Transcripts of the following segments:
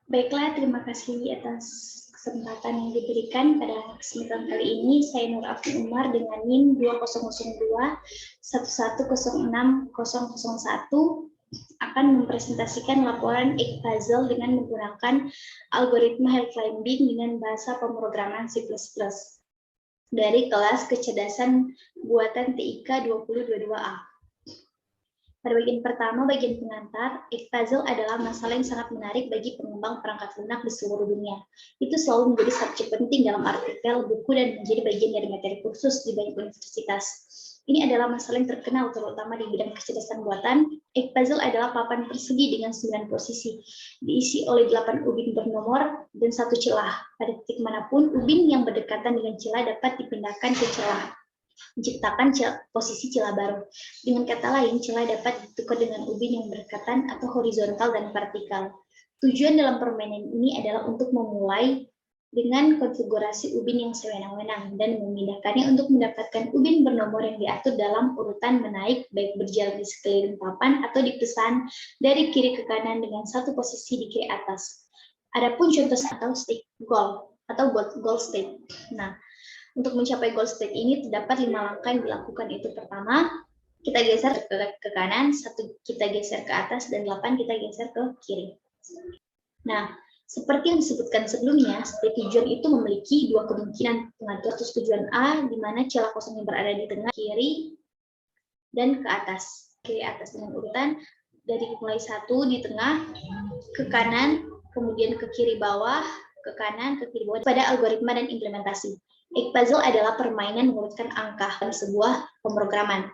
Baiklah, terima kasih atas kesempatan yang diberikan pada kesempatan kali ini. Saya Nur Afin Umar dengan NIM 2002 1106 001 akan mempresentasikan laporan Puzzle dengan menggunakan algoritma hill climbing dengan bahasa pemrograman C++ dari kelas kecerdasan buatan TIK 2022A. Pada bagian pertama, bagian pengantar, Puzzle adalah masalah yang sangat menarik bagi pengembang perangkat lunak di seluruh dunia. Itu selalu menjadi subjek penting dalam artikel, buku, dan menjadi bagian dari materi kursus di banyak universitas. Ini adalah masalah yang terkenal terutama di bidang kecerdasan buatan. Puzzle adalah papan persegi dengan 9 posisi, diisi oleh 8 ubin bernomor dan 1 celah. Pada titik manapun, ubin yang berdekatan dengan celah dapat dipindahkan ke celah, menciptakan posisi celah baru. Dengan kata lain, celah dapat ditukar dengan ubin yang berdekatan atau horizontal dan vertikal. Tujuan dalam permainan ini adalah untuk memulai dengan konfigurasi ubin yang sewenang-wenang dan memindahkannya untuk mendapatkan ubin bernomor yang diatur dalam urutan menaik, baik berjalan di sekeliling papan atau dipesan dari kiri ke kanan dengan satu posisi di kiri atas. Adapun contoh atau state goal atau goal state. Nah, untuk mencapai goal state ini terdapat 5 langkah yang dilakukan. Itu pertama, kita geser ke kanan, 1 kita geser ke atas, dan 8 kita geser ke kiri. Nah, seperti yang disebutkan sebelumnya, state tujuan itu memiliki 2 kemungkinan pengatur status tujuan A, di mana celah kosong yang berada di tengah, kiri, dan ke atas. Kiri atas dengan urutan dari mulai 1 di tengah, ke kanan, kemudian ke kiri bawah, ke kanan, ke kiri bawah, pada algoritma dan implementasi. Puzzle adalah permainan mengurutkan angka dalam sebuah pemrograman.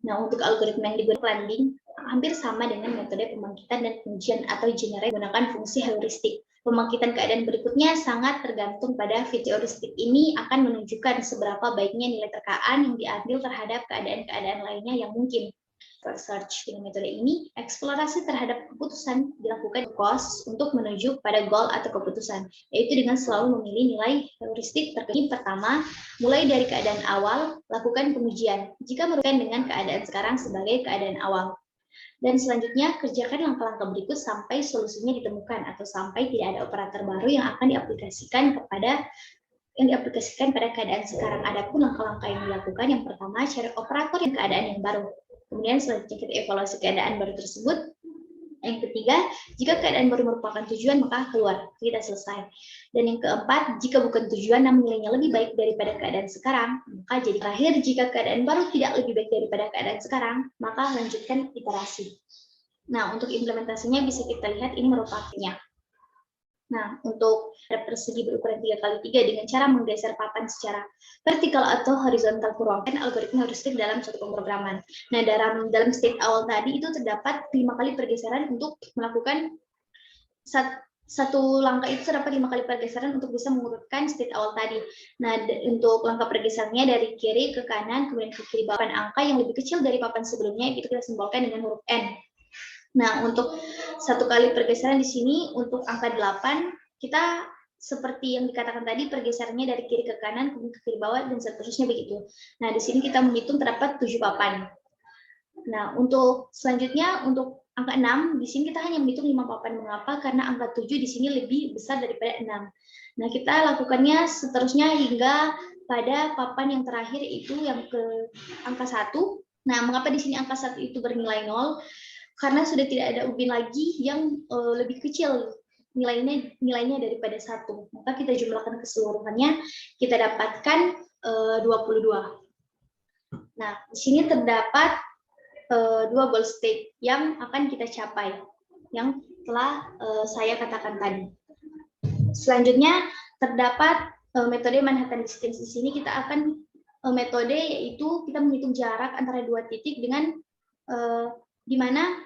Nah, untuk algoritma yang digunakan climbing hampir sama dengan metode pembangkitan dan pengujian atau generate menggunakan fungsi heuristik. Pembangkitan keadaan berikutnya sangat tergantung pada fitur heuristik ini akan menunjukkan seberapa baiknya nilai terkaan yang diambil terhadap keadaan-keadaan lainnya yang mungkin. Search dengan metode ini, eksplorasi terhadap keputusan dilakukan cost untuk menuju pada goal atau keputusan, yaitu dengan selalu memilih nilai heuristik terkini. Pertama, mulai dari keadaan awal, lakukan pengujian. Jika merupakan dengan keadaan sekarang sebagai keadaan awal. Dan selanjutnya, kerjakan langkah-langkah berikut sampai solusinya ditemukan atau sampai tidak ada operator baru yang akan diaplikasikan pada keadaan sekarang. Adapun langkah-langkah yang dilakukan, yang pertama, cari operator yang keadaan yang baru. Kemudian selanjutnya kita evaluasi keadaan baru tersebut. Yang ketiga, jika keadaan baru merupakan tujuan, maka keluar. Kita selesai. Dan yang keempat, jika bukan tujuan namun nilainya lebih baik daripada keadaan sekarang, maka jadi terakhir, jika keadaan baru tidak lebih baik daripada keadaan sekarang, maka lanjutkan iterasi. Nah, untuk implementasinya bisa kita lihat ini merupakannya. Nah, untuk persegi berukuran 3x3 dengan cara menggeser papan secara vertikal atau horizontal ke ruang, algoritma heuristik dalam suatu pemrograman. Nah, dalam state awal tadi itu terdapat 5 kali pergeseran untuk melakukan satu langkah itu terdapat 5 kali pergeseran untuk bisa mengurutkan state awal tadi. Nah, untuk langkah pergeserannya dari kiri ke kanan, kemudian ke kiri papan angka yang lebih kecil dari papan sebelumnya, itu kita simbolkan dengan huruf N. Nah, untuk 1 kali pergeseran di sini, untuk angka 8, kita seperti yang dikatakan tadi, pergeserannya dari kiri ke kanan, kemudian ke kiri bawah, dan seterusnya begitu. Nah, di sini kita menghitung terdapat 7 papan. Nah, untuk selanjutnya, untuk angka 6, di sini kita hanya menghitung 5 papan. Mengapa? Karena angka 7 di sini lebih besar daripada 6. Nah, kita lakukannya seterusnya hingga pada papan yang terakhir, itu yang ke angka 1. Nah, mengapa di sini angka 1 itu bernilai 0? Karena sudah tidak ada ubin lagi yang lebih kecil nilainya daripada 1. Maka kita jumlahkan keseluruhannya, kita dapatkan 22. Nah, di sini terdapat 2 goal state yang akan kita capai, yang telah saya katakan tadi. Selanjutnya, terdapat metode Manhattan Distance. Di sini kita akan metode yaitu kita menghitung jarak antara 2 titik dengan di mana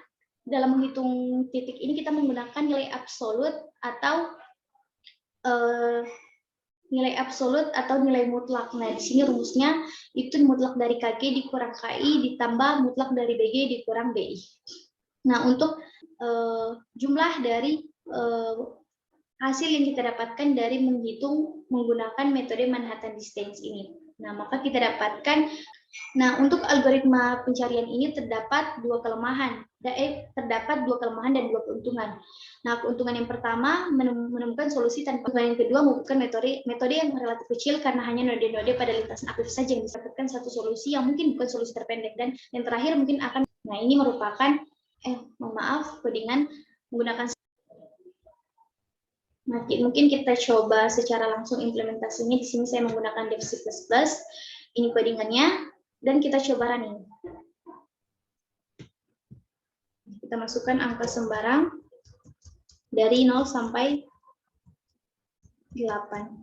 dalam menghitung titik ini kita menggunakan nilai absolut atau nilai mutlak. Nah, di sini rumusnya itu mutlak dari KG dikurang KI ditambah mutlak dari BG dikurang BI. Nah, untuk jumlah dari hasil yang kita dapatkan dari menghitung menggunakan metode Manhattan Distance ini. Nah, maka kita dapatkan Nah, untuk algoritma pencarian ini terdapat dua kelemahan dan dua keuntungan. Nah, keuntungan yang pertama menemukan solusi tanpa keuntungan yang kedua membutuhkan metode yang relatif kecil karena hanya node-node pada lintasan aktif saja yang bisa mendapatkan satu solusi yang mungkin bukan solusi terpendek, dan yang terakhir mungkin akan. Nah, ini merupakan codingan menggunakan. Mungkin kita coba secara langsung implementasinya. Di sini saya menggunakan dev C++. Ini codingannya. Dan kita coba running. Kita masukkan angka sembarang dari 0 sampai 8.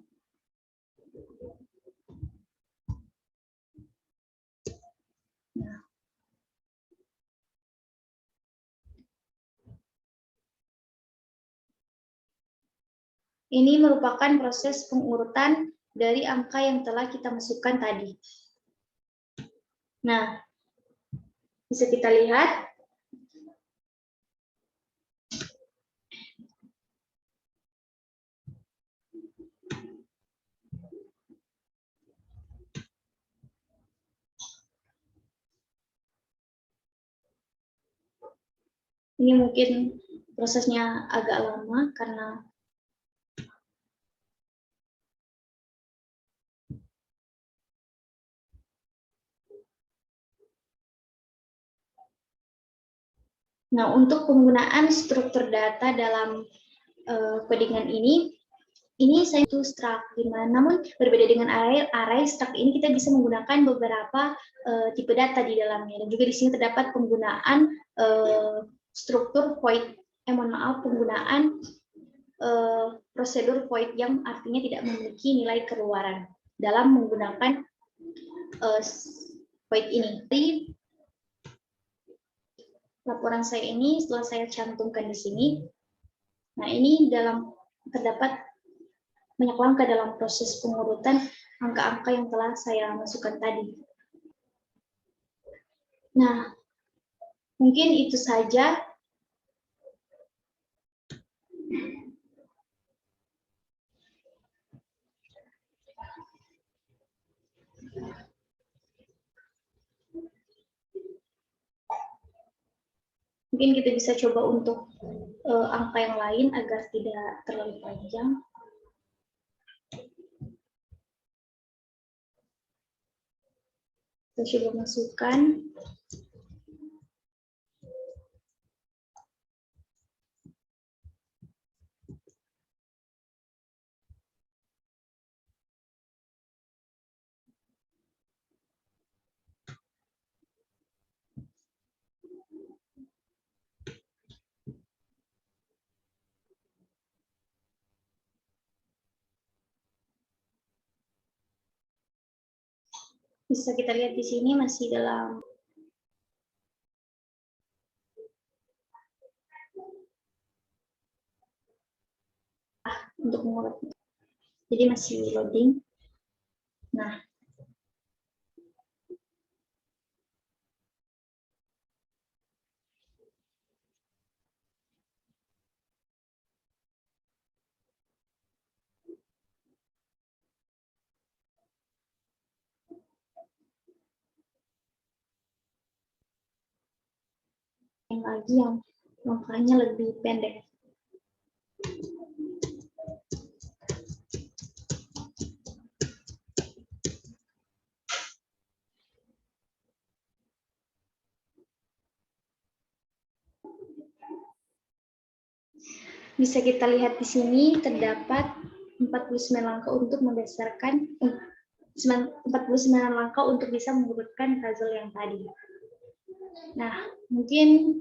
Nah. Ini merupakan proses pengurutan dari angka yang telah kita masukkan tadi. Nah, bisa kita lihat. Ini mungkin prosesnya agak lama karena Nah, untuk penggunaan struktur data dalam codingan ini saya itu struct, namun berbeda dengan array struct ini kita bisa menggunakan beberapa tipe data di dalamnya, dan juga di sini terdapat penggunaan struktur void, penggunaan prosedur void yang artinya tidak memiliki nilai keluaran dalam menggunakan void ini. Jadi, laporan saya ini setelah saya cantumkan di sini. Nah, ini terdapat banyak langkah dalam proses pengurutan angka-angka yang telah saya masukkan tadi. Nah, mungkin itu saja. Mungkin kita bisa coba untuk angka yang lain agar tidak terlalu panjang. Kita coba masukkan. Bisa kita lihat di sini masih dalam untuk mengurut. Jadi masih loading. Nah, yang lagi yang angkanya lebih pendek. Bisa kita lihat di sini terdapat 49 langkah untuk mendasarkan 49 langkah untuk bisa mengurutkan puzzle yang tadi. Nah, mungkin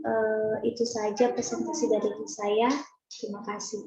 itu saja presentasi dari saya. Terima kasih.